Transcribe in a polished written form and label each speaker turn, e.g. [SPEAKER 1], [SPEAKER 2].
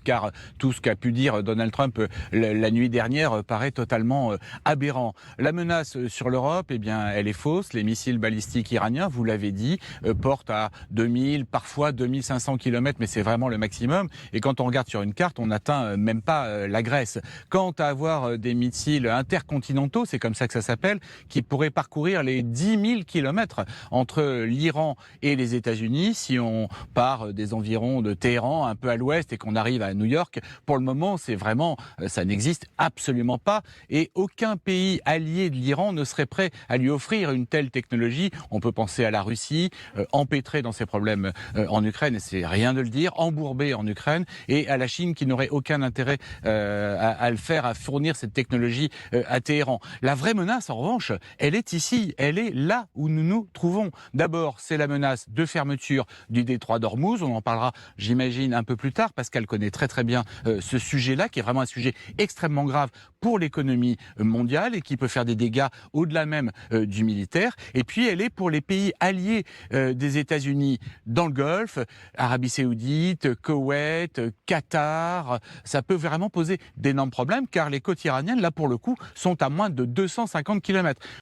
[SPEAKER 1] car tout ce qu'a pu dire Donald Trump la nuit dernière paraît totalement aberrant. La menace sur l'Europe, eh bien, elle est fausse. Les missiles balistiques iraniens, vous l'avez dit, portent à 2000, parfois 2500 km, mais c'est vraiment le maximum. Et quand on regarde sur une carte, on n'atteint même pas la Grèce. Quant à avoir des missiles intercontinentaux, c'est comme ça que ça s'appelle, qui pourraient parcourir les 10 000 km entre l'Iran et les États-Unis, si on part des environs de Téhéran, un peu à l'ouest, et qu'on arrive à New York, pour le moment, c'est vraiment, ça n'existe absolument pas. Et aucun pays allié de l'Iran ne serait prêt à lui offrir une telle technologie. On peut penser à la Russie, empêtrée dans ses problèmes en Ukraine, et c'est rien de le dire, embourbée en Ukraine, et à la Chine qui n'aurait aucun intérêt à le faire, à fournir cette technologie à Téhéran. La vraie menace, en revanche, elle est ici, elle est là où nous nous trouvons. D'abord, c'est la menace de fermeture du détroit d'Ormuz. On en parlera, j'imagine, un peu plus tard, parce qu'elle connaît très très bien ce sujet-là, qui est vraiment un sujet extrêmement grave pour l'économie mondiale et qui peut faire des dégâts au-delà même du militaire. Et puis, elle est pour les pays alliés des États-Unis dans le Golfe, Arabie Saoudite, Koweït, Qatar. Ça peut vraiment poser d'énormes problèmes, car les côtes iraniennes, là pour le coup, sont à moins de 250 km.